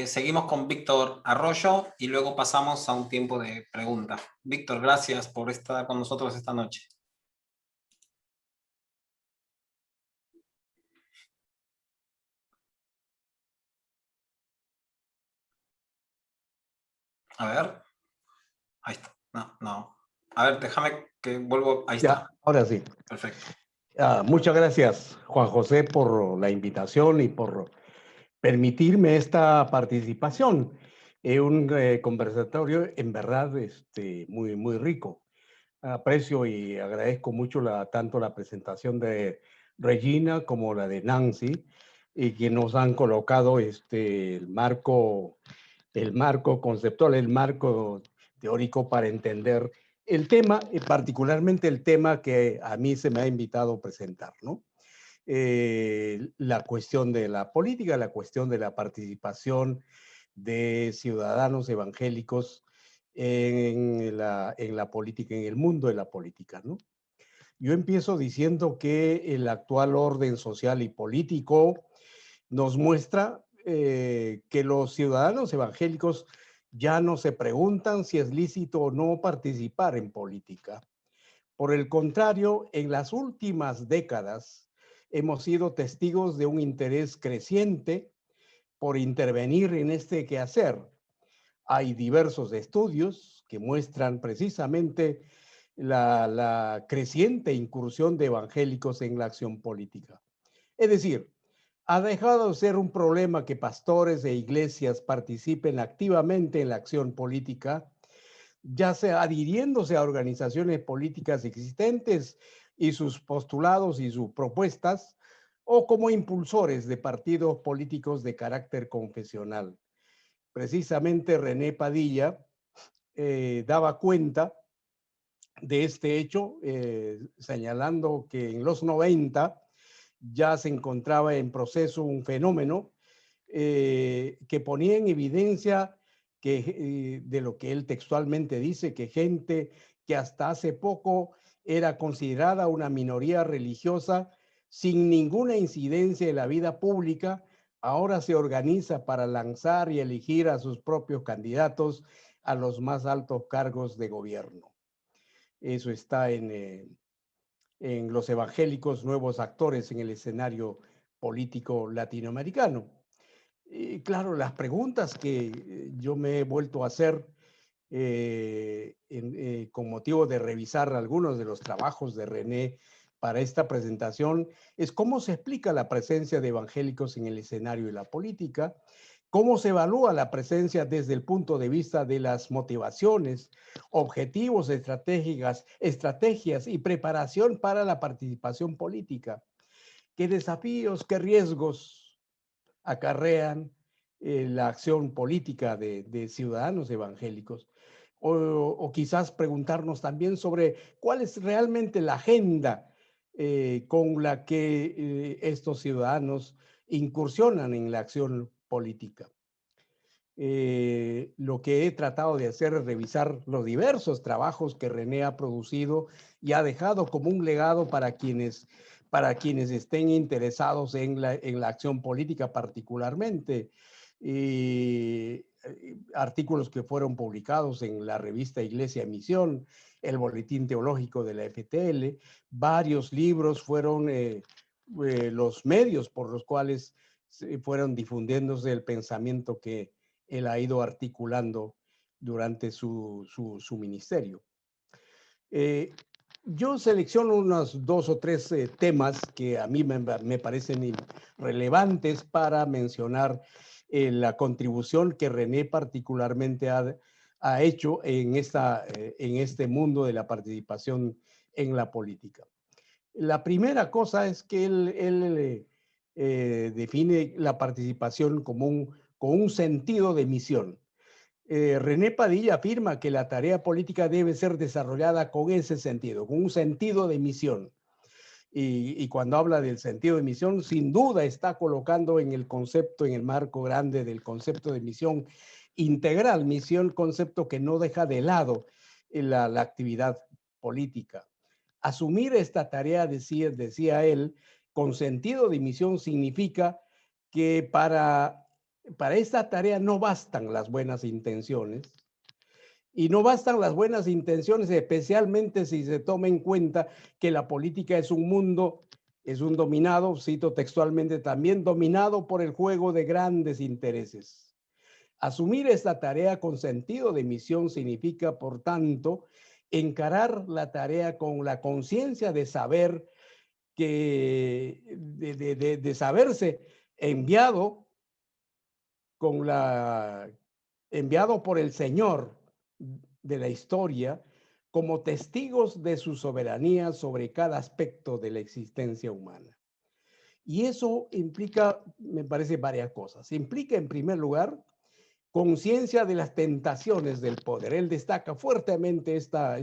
Seguimos con Víctor Arroyo y luego pasamos a un tiempo de preguntas. Víctor, gracias por estar con nosotros esta noche. A ver. Ahí está. No. A ver, déjame que vuelvo. Ahí Ya, está. ahora sí. Perfecto. Muchas gracias, Juan José, por la invitación y por permitirme esta participación en un conversatorio en verdad muy rico. Aprecio y agradezco mucho tanto la presentación de Regina como la de Nancy, y que nos han colocado el marco conceptual, el marco teórico para entender el tema, y particularmente el tema que a mí se me ha invitado a presentar, ¿no? La cuestión de la política, la cuestión de la participación de ciudadanos evangélicos en la política, en el mundo de la política, ¿no? Yo empiezo diciendo que el actual orden social y político nos muestra que los ciudadanos evangélicos ya no se preguntan si es lícito o no participar en política. Por el contrario, en las últimas décadas hemos sido testigos de un interés creciente por intervenir en este quehacer. Hay diversos estudios que muestran precisamente la creciente incursión de evangélicos en la acción política. Es decir, ha dejado de ser un problema que pastores e iglesias participen activamente en la acción política, ya sea adhiriéndose a organizaciones políticas existentes y sus postulados y sus propuestas, o como impulsores de partidos políticos de carácter confesional. Precisamente René Padilla daba cuenta de este hecho, señalando que en los 90 ya se encontraba en proceso un fenómeno que ponía en evidencia de lo que él textualmente dice, que gente que hasta hace poco era considerada una minoría religiosa sin ninguna incidencia en la vida pública, ahora se organiza para lanzar y elegir a sus propios candidatos a los más altos cargos de gobierno. Eso está en los evangélicos nuevos actores en el escenario político latinoamericano. Y claro, las preguntas que yo me he vuelto a hacer con motivo de revisar algunos de los trabajos de René para esta presentación es cómo se explica la presencia de evangélicos en el escenario de la política, cómo se evalúa la presencia desde el punto de vista de las motivaciones, objetivos, estrategias y preparación para la participación política, qué desafíos, qué riesgos acarrean la acción política de ciudadanos evangélicos. O quizás preguntarnos también sobre cuál es realmente la agenda con la que estos ciudadanos incursionan en la acción política. Lo que he tratado de hacer es revisar los diversos trabajos que René ha producido y ha dejado como un legado para quienes estén interesados en la acción política particularmente. Artículos que fueron publicados en la revista Iglesia Misión, el Boletín Teológico de la FTL, varios libros fueron los medios por los cuales fueron difundiéndose el pensamiento que él ha ido articulando durante su ministerio. Yo selecciono unos 2 o 3 temas que a mí me parecen relevantes para mencionar la contribución que René particularmente ha hecho en este mundo de la participación en la política. La primera cosa es que él define la participación como con un sentido de misión. René Padilla afirma que la tarea política debe ser desarrollada con ese sentido, con un sentido de misión. Y cuando habla del sentido de misión, sin duda está colocando en el concepto, en el marco grande del concepto de misión integral, misión, concepto que no deja de lado la actividad política. Asumir esta tarea, decía él, con sentido de misión significa que para Para esta tarea no bastan las buenas intenciones, y no bastan las buenas intenciones, especialmente si se toma en cuenta que la política es un mundo, es un dominado, cito textualmente, también dominado por el juego de grandes intereses. Asumir esta tarea con sentido de misión significa, por tanto, encarar la tarea con la conciencia de saber que, de saberse enviado con la enviado por el Señor de la historia como testigos de su soberanía sobre cada aspecto de la existencia humana. Y eso implica, me parece, varias cosas. Implica, en primer lugar, conciencia de las tentaciones del poder. Él destaca fuertemente esta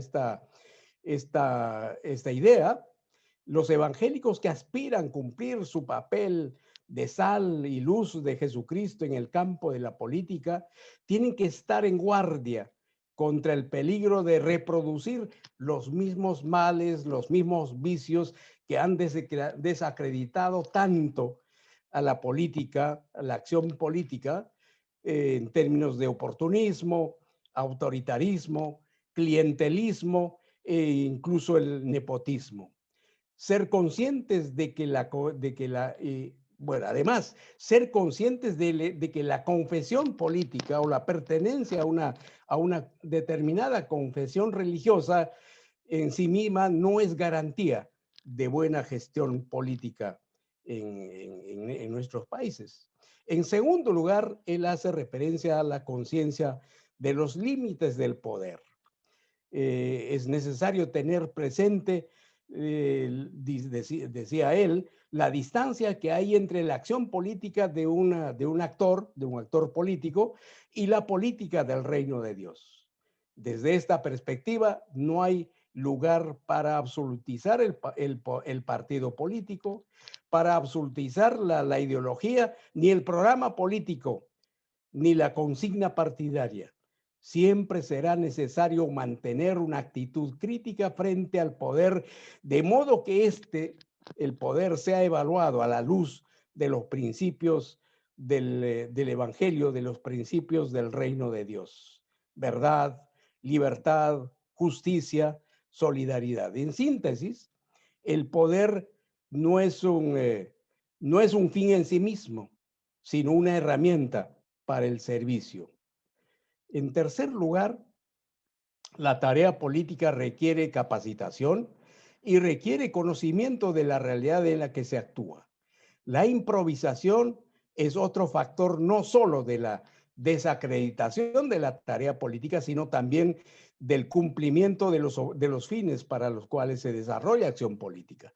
idea. Los evangélicos que aspiran a cumplir su papel de sal y luz de Jesucristo en el campo de la política tienen que estar en guardia contra el peligro de reproducir los mismos males, los mismos vicios que han desacreditado tanto a la política, a la acción política, en términos de oportunismo, autoritarismo, clientelismo e incluso el nepotismo. Ser conscientes de que bueno, además, ser conscientes de que la confesión política o la pertenencia a una determinada confesión religiosa en sí misma no es garantía de buena gestión política en nuestros países. En segundo lugar, él hace referencia a la conciencia de los límites del poder. Es necesario tener presente, decía él, la distancia que hay entre la acción política de un actor político, y la política del reino de Dios. Desde esta perspectiva, no hay lugar para absolutizar el partido político, para absolutizar la ideología, ni el programa político, ni la consigna partidaria. Siempre será necesario mantener una actitud crítica frente al poder, de modo que el poder sea evaluado a la luz de los principios del Evangelio, de los principios del reino de Dios. Verdad, libertad, justicia, solidaridad. En síntesis, el poder no es no es un fin en sí mismo, sino una herramienta para el servicio. En tercer lugar, la tarea política requiere capacitación y requiere conocimiento de la realidad en la que se actúa. La improvisación es otro factor no solo de la desacreditación de la tarea política, sino también del cumplimiento de los fines para los cuales se desarrolla acción política.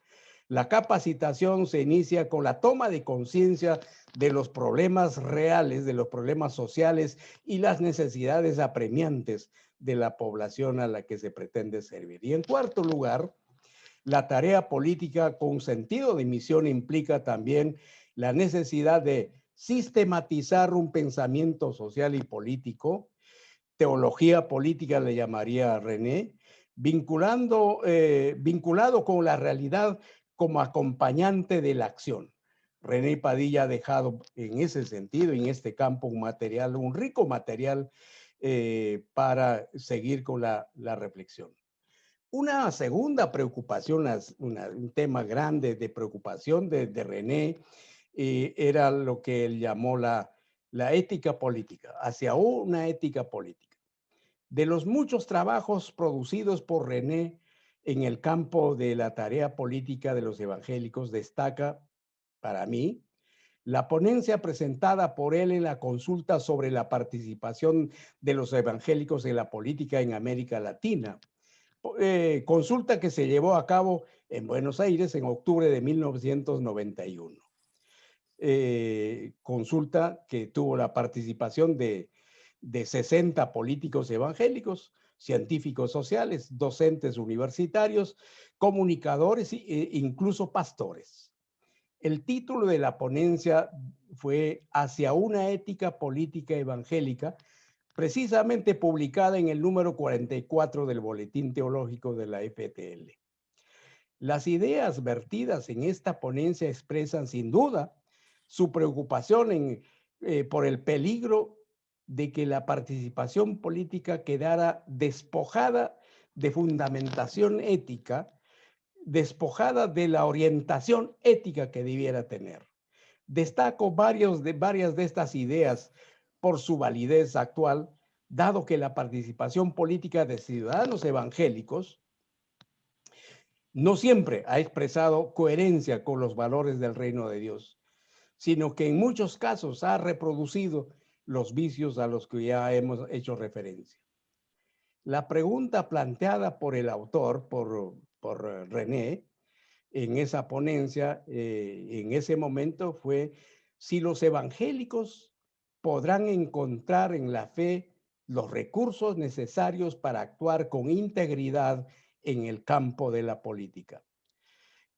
La capacitación se inicia con la toma de conciencia de los problemas reales, de los problemas sociales y las necesidades apremiantes de la población a la que se pretende servir. Y en cuarto lugar, la tarea política con sentido de misión implica también la necesidad de sistematizar un pensamiento social y político, teología política le llamaría René, vinculado con la realidad como acompañante de la acción. René Padilla ha dejado en ese sentido, en este campo, un rico material para seguir con la reflexión. Una segunda preocupación, un tema grande de preocupación de René, era lo que él llamó la ética política, hacia una ética política. De los muchos trabajos producidos por René en el campo de la tarea política de los evangélicos, destaca, para mí, la ponencia presentada por él en la consulta sobre la participación de los evangélicos en la política en América Latina. Consulta que se llevó a cabo en Buenos Aires en octubre de 1991. Consulta que tuvo la participación de 60 políticos evangélicos, científicos sociales, docentes universitarios, comunicadores e incluso pastores. El título de la ponencia fue Hacia una ética política evangélica, precisamente publicada en el número 44 del Boletín Teológico de la FTL. Las ideas vertidas en esta ponencia expresan sin duda su preocupación por el peligro de que la participación política quedara despojada de fundamentación ética, despojada de la orientación ética que debiera tener. Destaco varias de estas ideas por su validez actual, dado que la participación política de ciudadanos evangélicos no siempre ha expresado coherencia con los valores del reino de Dios, sino que en muchos casos ha reproducido los vicios a los que ya hemos hecho referencia. La pregunta planteada por el autor, por René, en esa ponencia, en ese momento, fue si los evangélicos podrán encontrar en la fe los recursos necesarios para actuar con integridad en el campo de la política.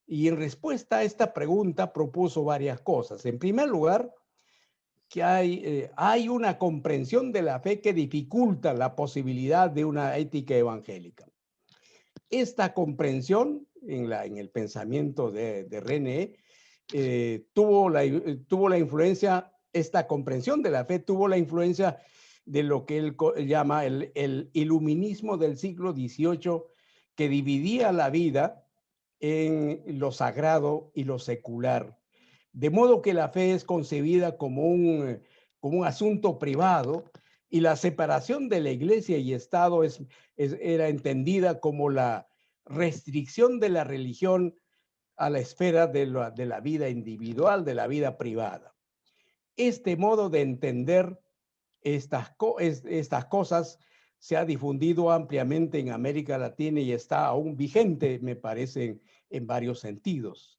Y en respuesta a esta pregunta propuso varias cosas. En primer lugar, que hay una comprensión de la fe que dificulta la posibilidad de una ética evangélica. Esta comprensión en el pensamiento de René tuvo la influencia, esta comprensión de la fe tuvo la influencia de lo que él llama el iluminismo del siglo XVIII, que dividía la vida en lo sagrado y lo secular. De modo que la fe es concebida como un asunto privado y la separación de la iglesia y Estado era entendida como la restricción de la religión a la esfera de la vida individual, de la vida privada. Este modo de entender estas cosas se ha difundido ampliamente en América Latina y está aún vigente, me parece, en varios sentidos.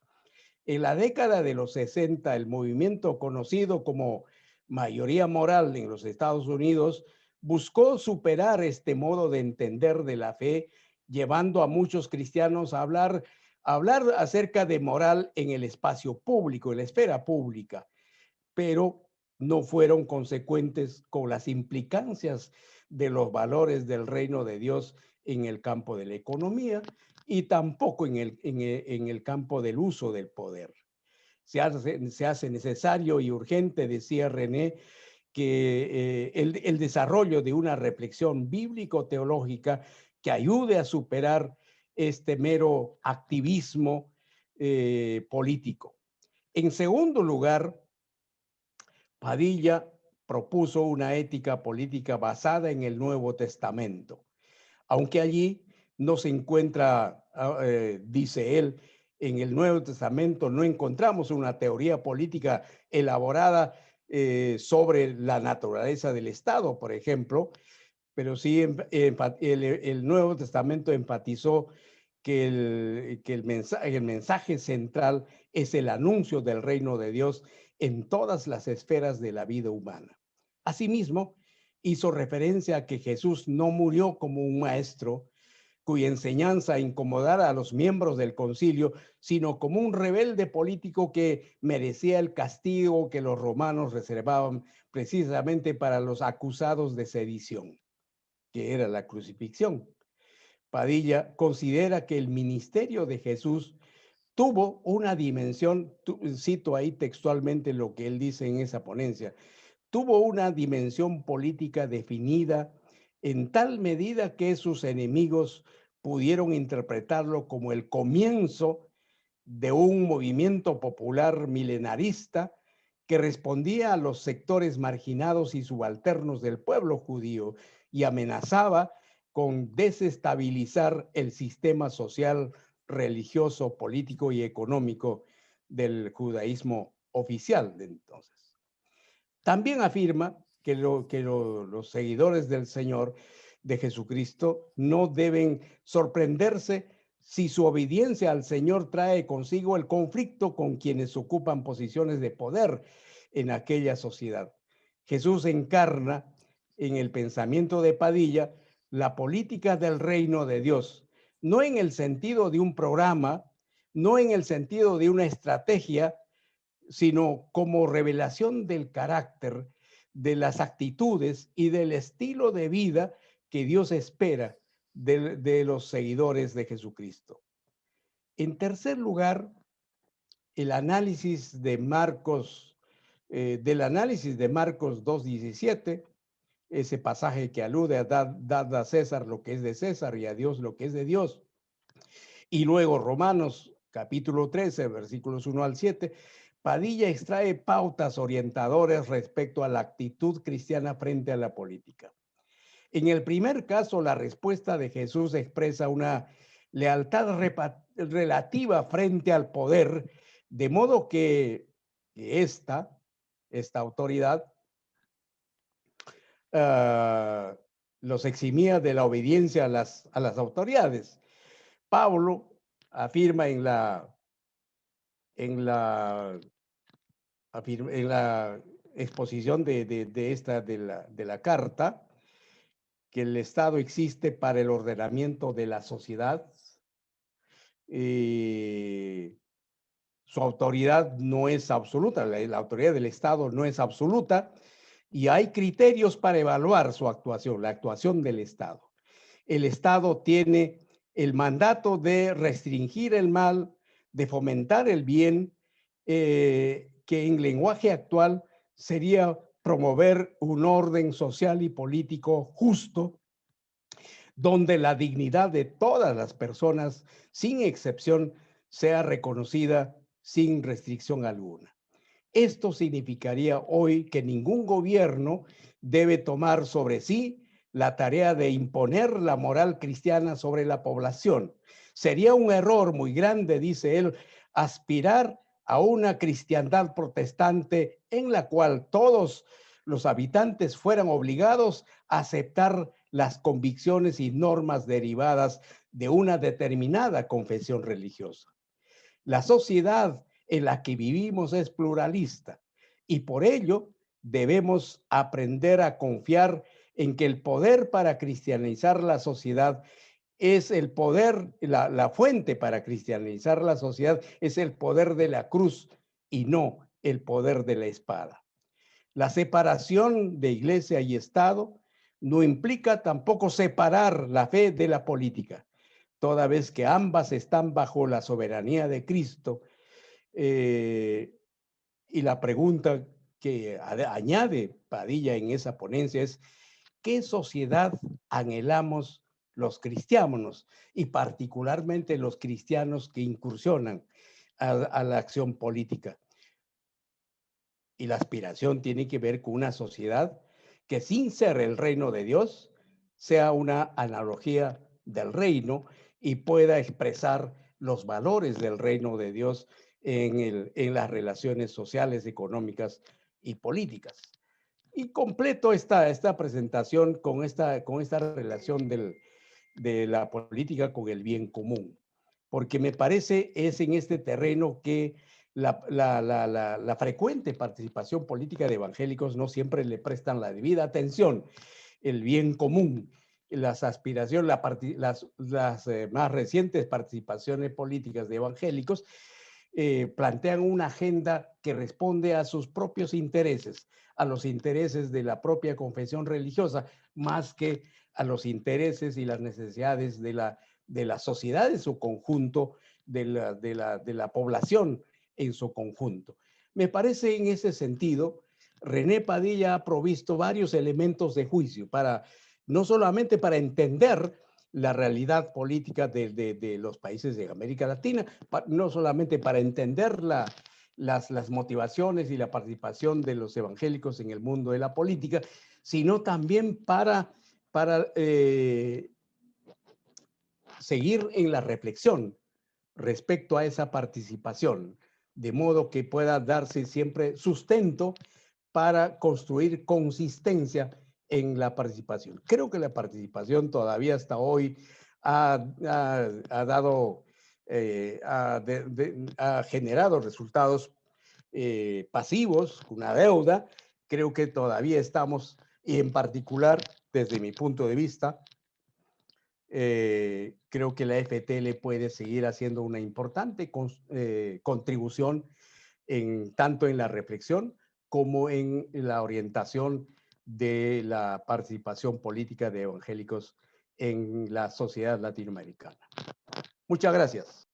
En la década de los 60, el movimiento conocido como mayoría moral en los Estados Unidos buscó superar este modo de entender de la fe, llevando a muchos cristianos a hablar acerca de moral en el espacio público, en la esfera pública, pero no fueron consecuentes con las implicancias de los valores del reino de Dios en el campo de la economía y tampoco en el campo del uso del poder. Se hace necesario y urgente, decía René, que el desarrollo de una reflexión bíblico-teológica que ayude a superar este mero activismo político. En segundo lugar, Padilla propuso una ética política basada en el Nuevo Testamento, aunque allí no se encuentra, dice él, en el Nuevo Testamento no encontramos una teoría política elaborada sobre la naturaleza del Estado, por ejemplo, pero sí el Nuevo Testamento enfatizó que el mensaje central es el anuncio del reino de Dios en todas las esferas de la vida humana. Asimismo, hizo referencia a que Jesús no murió como un maestro cuya enseñanza incomodara a los miembros del concilio, sino como un rebelde político que merecía el castigo que los romanos reservaban precisamente para los acusados de sedición, que era la crucifixión. Padilla considera que el ministerio de Jesús tuvo una dimensión, cito ahí textualmente lo que él dice en esa ponencia, tuvo una dimensión política definida en tal medida que sus enemigos pudieron interpretarlo como el comienzo de un movimiento popular milenarista que respondía a los sectores marginados y subalternos del pueblo judío y amenazaba con desestabilizar el sistema social, religioso, político y económico del judaísmo oficial de entonces. También afirma que los seguidores del Señor, de Jesucristo, no deben sorprenderse si su obediencia al Señor trae consigo el conflicto con quienes ocupan posiciones de poder en aquella sociedad. Jesús encarna en el pensamiento de Padilla la política del reino de Dios, no en el sentido de un programa, no en el sentido de una estrategia, sino como revelación del carácter, de las actitudes y del estilo de vida que Dios espera de los seguidores de Jesucristo. En tercer lugar, el análisis de Marcos del análisis de Marcos 2:17, ese pasaje que alude a dad a César lo que es de César y a Dios lo que es de Dios. Y luego Romanos capítulo 13, versículos 1 al 7, Padilla extrae pautas orientadoras respecto a la actitud cristiana frente a la política. En el primer caso, la respuesta de Jesús expresa una lealtad relativa frente al poder, de modo que esta autoridad los eximía de la obediencia a las autoridades. Pablo afirma en la, en la exposición de la carta que el Estado existe para el ordenamiento de la sociedad. Su autoridad no es absoluta, la autoridad del Estado no es absoluta y hay criterios para evaluar su actuación, la actuación del Estado. El Estado tiene el mandato de restringir el mal, de fomentar el bien, que en lenguaje actual sería promover un orden social y político justo, donde la dignidad de todas las personas, sin excepción, sea reconocida sin restricción alguna. Esto significaría hoy que ningún gobierno debe tomar sobre sí la tarea de imponer la moral cristiana sobre la población. Sería un error muy grande, dice él, aspirar a una cristiandad protestante en la cual todos los habitantes fueran obligados a aceptar las convicciones y normas derivadas de una determinada confesión religiosa. La sociedad en la que vivimos es pluralista y por ello debemos aprender a confiar en que el poder para cristianizar la sociedad es el poder, la fuente para cristianizar la sociedad es el poder de la cruz y no el poder de la espada. La separación de iglesia y Estado no implica tampoco separar la fe de la política, toda vez que ambas están bajo la soberanía de Cristo. Y la pregunta que añade Padilla en esa ponencia es, ¿qué sociedad anhelamos los cristianos y particularmente los cristianos que incursionan a la acción política? Y la aspiración tiene que ver con una sociedad que sin ser el reino de Dios, sea una analogía del reino y pueda expresar los valores del reino de Dios en las relaciones sociales, económicas y políticas. Y completo esta presentación con esta relación de la política con el bien común, porque me parece es en este terreno que la frecuente participación política de evangélicos no siempre le prestan la debida atención. El bien común, las aspiraciones, las más recientes participaciones políticas de evangélicos plantean una agenda que responde a sus propios intereses, a los intereses de la propia confesión religiosa, más que a los intereses y las necesidades de la sociedad en su conjunto, de la población en su conjunto. Me parece en ese sentido, René Padilla ha provisto varios elementos de juicio para, no solamente para entender la realidad política de los países de América Latina, no solamente para entender las motivaciones y la participación de los evangélicos en el mundo de la política, sino también para seguir en la reflexión respecto a esa participación, de modo que pueda darse siempre sustento para construir consistencia en la participación. Creo que la participación todavía hasta hoy ha dado, ha generado resultados pasivos, una deuda. Creo que todavía estamos, y en particular, desde mi punto de vista, creo que la FTL puede seguir haciendo una importante contribución tanto en la reflexión como en la orientación de la participación política de evangélicos en la sociedad latinoamericana. Muchas gracias.